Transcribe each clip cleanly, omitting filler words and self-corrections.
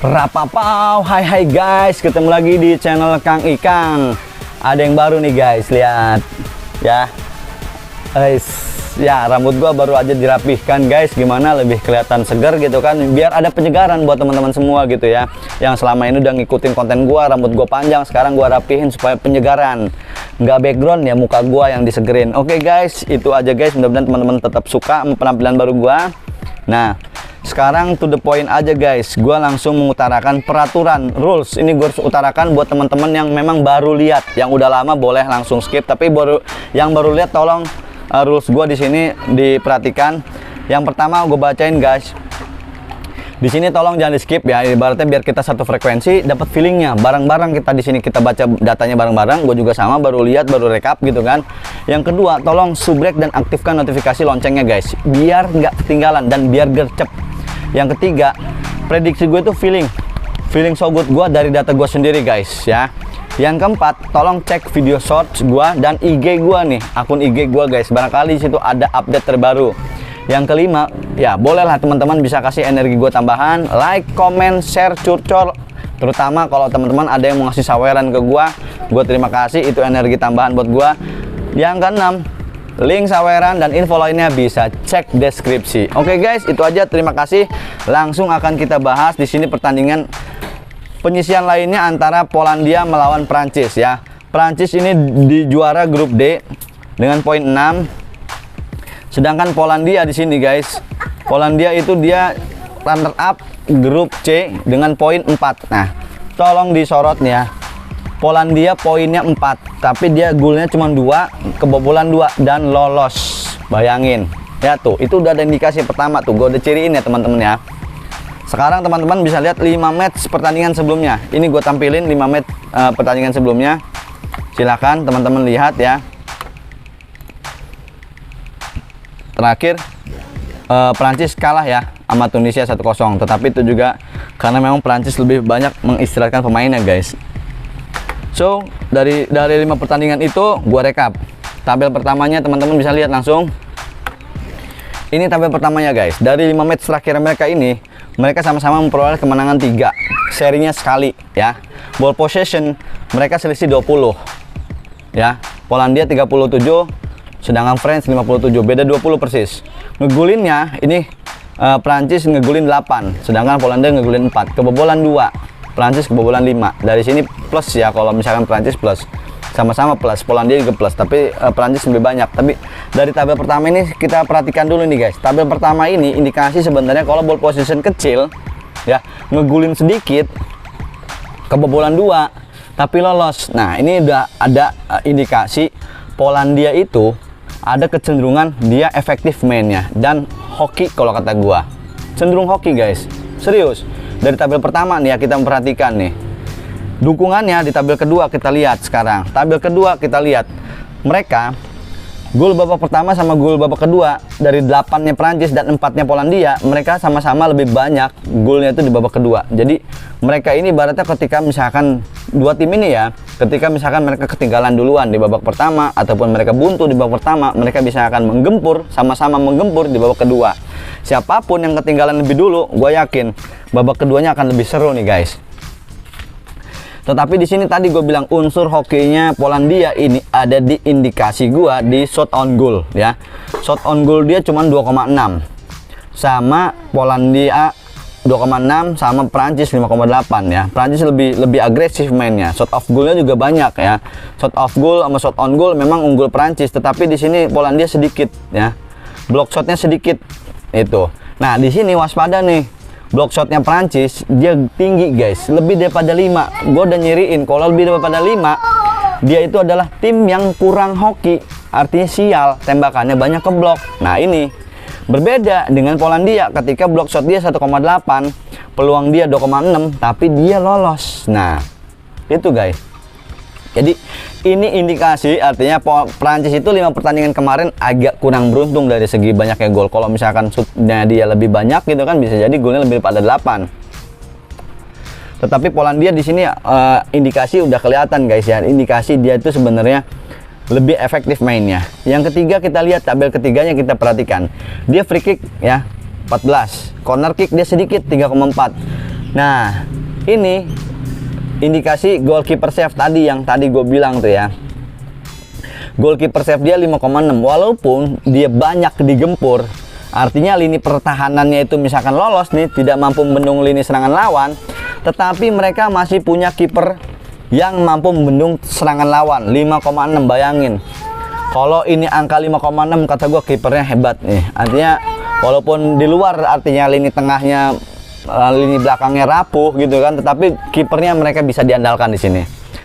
Rapapau, hai guys, ketemu lagi di channel Kang Ikang. Ada yang baru nih guys, lihat ya. Ya, rambut gua baru aja dirapihkan guys. Gimana, lebih kelihatan segar gitu kan, biar ada penyegaran buat teman-teman semua gitu ya, yang selama ini udah ngikutin konten gua. Rambut gua panjang, sekarang gua rapihin supaya penyegaran, nggak background ya, muka gua yang disegerin. Oke guys, itu aja guys. Mudah-mudahan teman-teman tetap suka penampilan baru gua. Nah, sekarang to the point aja guys, gua langsung mengutarakan peraturan rules. Ini gue harus utarakan buat teman-teman yang memang baru lihat. Yang udah lama boleh langsung skip, tapi yang baru lihat tolong rules gua di sini diperhatikan. Yang pertama gue bacain guys. Di sini tolong jangan di skip ya, ibaratnya biar kita satu frekuensi, dapat feelingnya bareng-bareng. Kita di sini kita baca datanya bareng-bareng. Gue juga sama, baru lihat, baru rekap gitu kan. Yang kedua, tolong subrek dan aktifkan notifikasi loncengnya guys, biar nggak ketinggalan dan biar gercep. Yang ketiga, prediksi gue itu feeling so good gue dari data gue sendiri guys ya. Yang keempat, tolong cek video shorts gue dan IG gue nih, akun IG gue guys, barangkali situ ada update terbaru. Yang kelima, ya bolehlah teman-teman bisa kasih energi gue tambahan, like, comment, share, curcol, terutama kalau teman-teman ada yang mau ngasih saweran ke gue terima kasih, itu energi tambahan buat gue. Yang keenam, link saweran dan info lainnya bisa cek deskripsi. Oke guys, itu aja, terima kasih. Langsung akan kita bahas di sini pertandingan penyisian lainnya antara Polandia melawan Prancis ya. Prancis ini di juara grup D dengan poin 6. Sedangkan Polandia di sini guys, Polandia itu dia runner up grup C dengan poin 4. Nah, tolong disorot nih ya. Polandia poinnya 4, tapi dia golnya cuma 2, kebobolan 2 dan lolos. Bayangin. Ya tuh, itu udah ada indikasi pertama tuh. Gue udah ciriin ya teman-teman ya. Sekarang teman-teman bisa lihat 5 match pertandingan sebelumnya. Ini gue tampilin 5 match pertandingan sebelumnya. Silahkan teman-teman lihat ya. Terakhir Prancis kalah ya sama Tunisia 1-0, tetapi itu juga karena memang Prancis lebih banyak mengistirahatkan pemainnya guys. So dari 5 pertandingan itu gua rekap. Tabel pertamanya teman-teman bisa lihat langsung. Ini tabel pertamanya guys. Dari 5 match terakhir mereka ini, mereka sama-sama memperoleh kemenangan 3, serinya sekali ya. Ball possession mereka selisih 20 ya. Polandia 37, sedangkan France 57, beda 20 persis. Ngegulinnya ini Prancis ngegulin 8, sedangkan Polandia ngegulin 4. Kebobolan 2, Prancis kebobolan 5. Dari sini plus ya, kalau misalkan Prancis plus, sama-sama plus, Polandia juga plus, tapi Prancis lebih banyak. Tapi dari tabel pertama ini kita perhatikan dulu nih guys. Tabel pertama ini indikasi sebenarnya kalau ball position kecil ya, ngegulin sedikit, kebobolan 2 tapi lolos. Nah, ini udah ada indikasi Polandia itu ada kecenderungan dia efektif mainnya dan hoki kalau kata gua. Cenderung hoki guys. Serius. Dari tabel pertama nih ya, kita memperhatikan nih. Dukungannya di tabel kedua kita lihat sekarang. Tabel kedua kita lihat. Mereka gol babak pertama sama gol babak kedua, dari 8-nya Prancis dan 4-nya Polandia, mereka sama-sama lebih banyak golnya itu di babak kedua. Jadi mereka ini ibaratnya ketika misalkan dua tim ini ya, ketika misalkan mereka ketinggalan duluan di babak pertama ataupun mereka buntu di babak pertama, mereka bisa akan menggempur, sama-sama menggempur di babak kedua. Siapapun yang ketinggalan lebih dulu, gue yakin babak keduanya akan lebih seru nih guys. Tetapi di sini tadi gue bilang unsur hokinya Polandia ini ada di indikasi gue di shot on goal ya. Shot on goal dia cuma 2,6, sama Polandia 2,6, sama Prancis 5,8 ya. Prancis lebih agresif mainnya. Shot off goalnya juga banyak ya. Shot off goal sama shot on goal memang unggul Prancis, tetapi di sini Polandia sedikit ya. Block shotnya sedikit itu. Nah di sini waspada nih. Block shotnya Prancis dia tinggi guys, lebih daripada 5. Gue udah nyiriin kalau lebih daripada 5, dia itu adalah tim yang kurang hoki, artinya sial, tembakannya banyak ke blok. Nah ini berbeda dengan Polandia, ketika block shot dia 1,8, peluang dia 2,6, tapi dia lolos. Nah itu guys. Jadi ini indikasi, artinya Prancis itu 5 pertandingan kemarin agak kurang beruntung dari segi banyaknya gol. Kalau misalkan shootnya dia lebih banyak gitu kan, bisa jadi golnya lebih pada 8. Tetapi Polandia di sini indikasi udah kelihatan guys ya, indikasi dia itu sebenarnya lebih efektif mainnya. Yang ketiga kita lihat tabel ketiganya, kita perhatikan. Dia free kick ya 14, corner kick dia sedikit 3,4. Nah, ini indikasi goalkeeper save tadi yang tadi gue bilang tuh ya. Goalkeeper save dia 5,6. Walaupun dia banyak digempur, artinya lini pertahanannya itu misalkan lolos nih, tidak mampu membendung lini serangan lawan, tetapi mereka masih punya kiper yang mampu membendung serangan lawan. 5,6, bayangin. Kalau ini angka 5,6, kata gue kipernya hebat nih. Artinya walaupun di luar artinya lini tengahnya, lini belakangnya rapuh gitu kan, tetapi kipernya mereka bisa diandalkan di sini.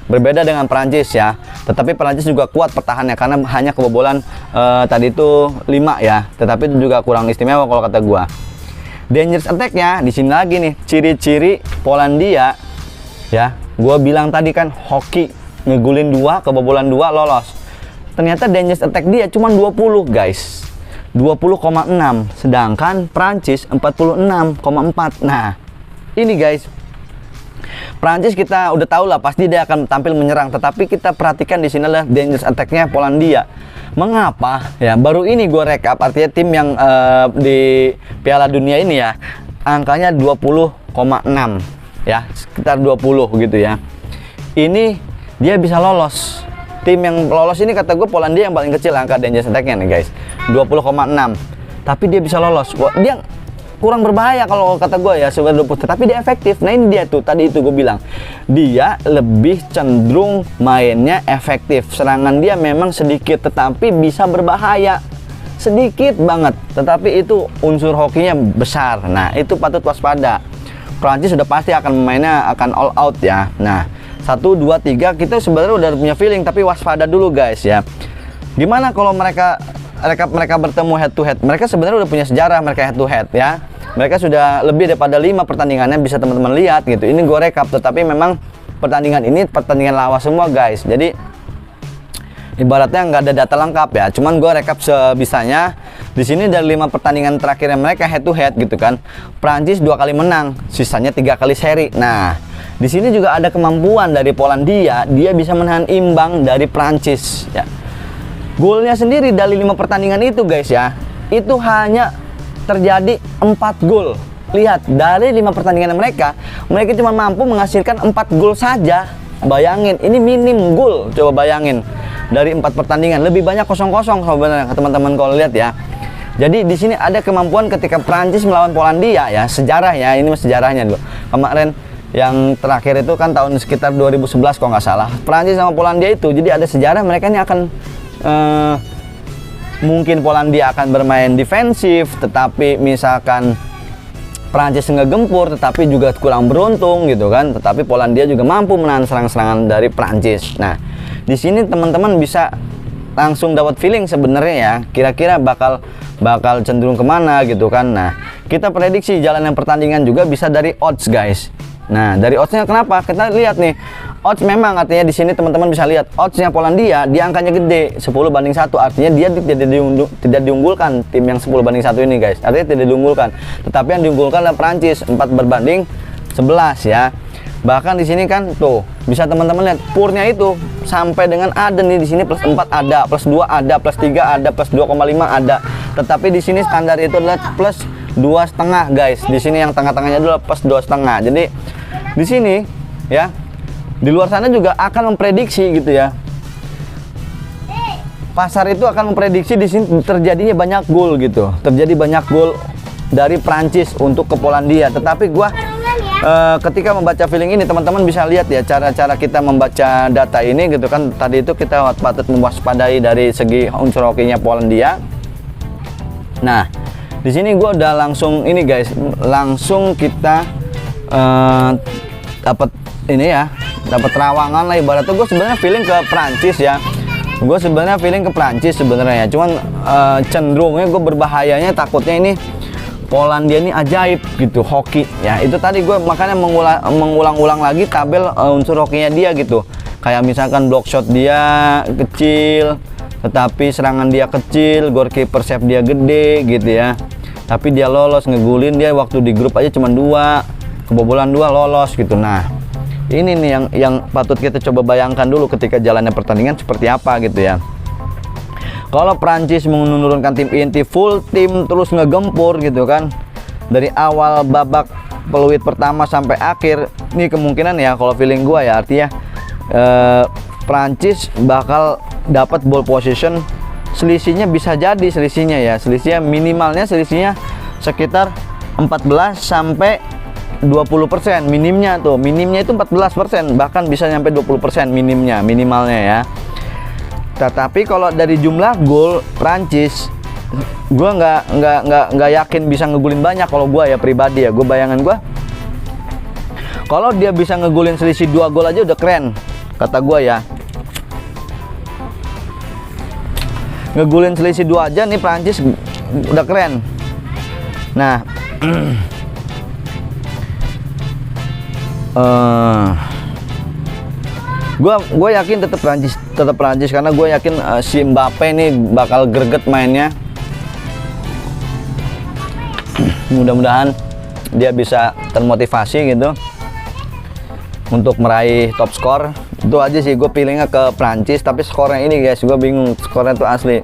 Berbeda dengan Prancis ya, tetapi Prancis juga kuat pertahanannya karena hanya kebobolan tadi itu 5 ya, tetapi itu juga kurang istimewa kalau kata gua. Dangerous attack-nya di sini lagi nih, ciri-ciri Polandia ya. Gua bilang tadi kan hoki, ngegulin 2, kebobolan 2, lolos. Ternyata dangerous attack dia cuma 20 guys. 20,6, sedangkan Prancis 46,4. Nah, ini guys, Prancis kita udah tahu lah pasti dia akan tampil menyerang, tetapi kita perhatikan di sini adalah dangerous attack-nya Polandia. Mengapa? Ya, baru ini gue rekap, artinya tim yang di Piala Dunia ini ya, angkanya 20,6 ya, sekitar 20 gitu ya. Ini dia bisa lolos. Tim yang lolos ini kata gue Polandia yang paling kecil angka dangerous attack-nya nih guys, 20,6. Tapi dia bisa lolos. Wah, dia kurang berbahaya kalau kata gue ya, sebenarnya 20, tapi dia efektif. Nah ini dia tuh, tadi itu gue bilang, dia lebih cenderung mainnya efektif. Serangan dia memang sedikit, tetapi bisa berbahaya. Sedikit banget, tetapi itu unsur hokinya besar. Nah itu patut waspada. Prancis sudah pasti akan mainnya akan all out ya. Nah 1, 2, 3 kita sebenarnya udah punya feeling, tapi waspada dulu guys ya. Gimana kalau mereka bertemu head to head? Mereka sebenarnya udah punya sejarah mereka head to head ya. Mereka sudah lebih daripada 5 pertandingannya, bisa teman-teman lihat gitu. Ini gue rekap, tetapi memang pertandingan ini pertandingan lawas semua guys. Jadi ibaratnya nggak ada data lengkap ya. Cuman gue rekap sebisanya. Di sini dari 5 pertandingan terakhirnya mereka head to head gitu kan. Prancis 2 kali menang, sisanya 3 kali seri. Nah di sini juga ada kemampuan dari Polandia, dia bisa menahan imbang dari Prancis ya. Golnya sendiri dari 5 pertandingan itu guys ya, itu hanya terjadi 4 gol. Lihat, dari 5 pertandingan mereka cuma mampu menghasilkan 4 gol saja. Bayangin, ini minim gol. Coba bayangin, dari 4 pertandingan lebih banyak kosong-kosong sebenarnya teman-teman kalau lihat ya. Jadi di sini ada kemampuan ketika Prancis melawan Polandia ya, sejarah ya, ini sejarahnya dulu. Kemarin yang terakhir itu kan tahun sekitar 2011 kalau nggak salah, Prancis sama Polandia itu, jadi ada sejarah mereka ini akan mungkin Polandia akan bermain defensif, tetapi misalkan Prancis ngegempur tetapi juga kurang beruntung gitu kan, tetapi Polandia juga mampu menahan serangan-serangan dari Prancis. Nah di sini teman-teman bisa langsung dapat feeling sebenarnya ya, kira-kira bakal cenderung kemana gitu kan. Nah kita prediksi jalan yang pertandingan juga bisa dari odds guys. Nah dari oddsnya kenapa? Kita lihat nih, odds memang artinya di sini teman-teman bisa lihat oddsnya Polandia, dia angkanya gede 10/1, artinya dia tidak diunggulkan tim yang 10/1 ini guys, artinya tidak diunggulkan. Tetapi yang diunggulkan adalah Prancis 4/11 ya. Bahkan di sini kan tuh bisa teman-teman lihat purnya itu sampai dengan ada nih, di sini plus 4 ada, plus 2 ada, plus 3 ada, plus 2,5 ada. Tetapi di sini standar itu adalah plus 2,5 guys. Di sini yang tengah-tengahnya adalah plus 2,5. Jadi di sini ya, di luar sana juga akan memprediksi gitu ya. Pasar itu akan memprediksi di sini terjadinya banyak gol gitu. Terjadi banyak gol dari Prancis untuk ke Polandia. Tetapi gua ketika membaca feeling ini teman-teman bisa lihat ya cara-cara kita membaca data ini gitu kan. Tadi itu kita patut mewaspadai dari segi unsur hokinya Polandia. Nah, di sini gua udah langsung ini guys, langsung kita dapat ini ya, dapat terawangan lah ibaratnya. Gue sebenarnya feeling ke Prancis ya, gue sebenarnya feeling ke Prancis sebenarnya, cuman cenderungnya gue berbahayanya takutnya ini Polandia ini ajaib gitu hoki ya. Itu tadi gue makanya mengulang-ulang lagi tabel unsur hokinya dia gitu, kayak misalkan block shot dia kecil tetapi serangan dia kecil, goalkeeper save dia gede gitu ya, tapi dia lolos ngegulin. Dia waktu di grup aja cuma 2 kebobolan, 2 lolos gitu. Nah ini nih yang patut kita coba bayangkan dulu ketika jalannya pertandingan seperti apa gitu ya. Kalau Prancis menurunkan tim inti full tim terus ngegempur gitu kan, dari awal babak peluit pertama sampai akhir, ini kemungkinan ya kalau feeling gua ya, artinya Prancis bakal dapat ball position. Selisihnya bisa jadi selisihnya minimalnya selisihnya sekitar 14 sampai 20%. Minimnya itu 14%, bahkan bisa sampai 20% minimalnya ya. Tetapi kalau dari jumlah gol Prancis, gue nggak yakin bisa ngegulin banyak. Kalau gue ya pribadi ya, gue bayangan gue kalau dia bisa ngegulin selisih 2 gol aja udah keren, kata gue ya. Ngegulin selisih 2 aja nih Prancis udah keren. Nah gue yakin tetap Prancis karena gue yakin si Mbappe nih bakal greget mainnya. Mudah-mudahan dia bisa termotivasi gitu untuk meraih top skor. Itu aja sih gue pilihnya ke Prancis, tapi skornya ini guys gue bingung, skornya tuh asli.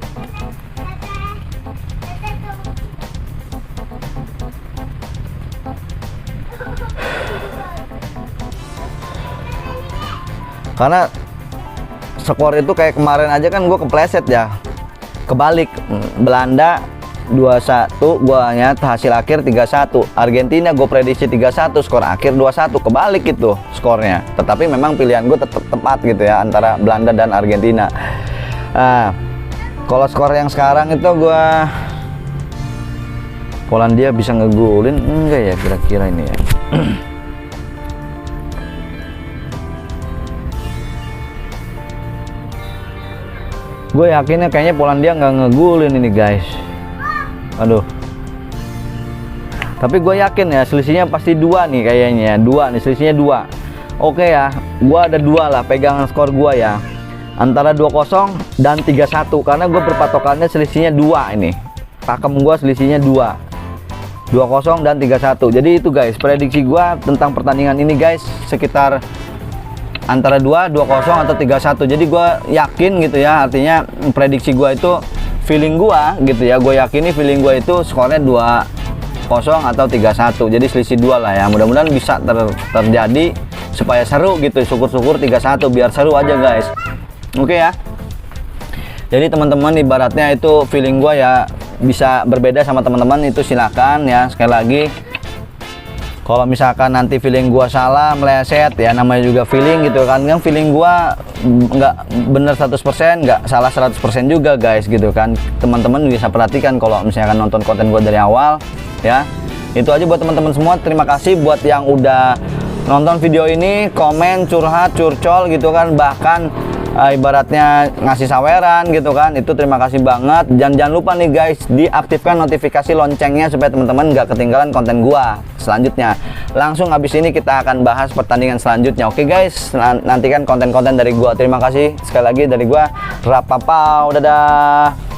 Karena skor itu kayak kemarin aja kan gue kepleset ya, kebalik. Belanda 2-1, guanya hasil akhir 3-1. Argentina gue prediksi 3-1, skor akhir 2-1, kebalik itu skornya. Tetapi memang pilihan gue tetap tepat gitu ya, antara Belanda dan Argentina. Nah, kalau skor yang sekarang itu gue Polandia bisa ngegolin enggak ya kira-kira ini ya. Gue yakinnya kayaknya Polandia nggak ngegulin ini guys. Aduh. Tapi gue yakin ya selisihnya pasti 2 nih kayaknya. 2 nih, selisihnya 2. Oke ya, gue ada 2 lah pegangan skor gue ya. Antara 2-0 dan 3-1. Karena gue berpatokannya selisihnya 2 ini. Pakem gue selisihnya 2. 2-0 dan 3-1. Jadi itu guys, prediksi gue tentang pertandingan ini guys. Sekitar antara 2-0 atau 3-1. Jadi gue yakin gitu ya, artinya prediksi gue itu feeling gue gitu ya, gue yakini feeling gue itu skornya 2-0 atau 3-1. Jadi selisih 2 lah ya. Mudah-mudahan bisa terjadi supaya seru gitu. Syukur-syukur 3-1 biar seru aja guys. Oke ya. Jadi teman-teman ibaratnya itu feeling gue ya, bisa berbeda sama teman-teman itu silakan ya. Sekali lagi, kalau misalkan nanti feeling gua salah, meleset ya, namanya juga feeling gitu kan. Yang feeling gua nggak bener 100%, nggak salah 100% juga guys gitu kan. Teman-teman bisa perhatikan kalau misalkan nonton konten gua dari awal ya. Itu aja buat teman-teman semua. Terima kasih buat yang udah nonton video ini, komen, curhat, curcol gitu kan, bahkan ibaratnya ngasih saweran gitu kan. Itu terima kasih banget. Jangan lupa nih guys, diaktifkan notifikasi loncengnya supaya teman-teman nggak ketinggalan konten gua selanjutnya. Langsung habis ini kita akan bahas pertandingan selanjutnya. Oke guys, nantikan konten-konten dari gua. Terima kasih sekali lagi dari gua, Rapapau, dadah.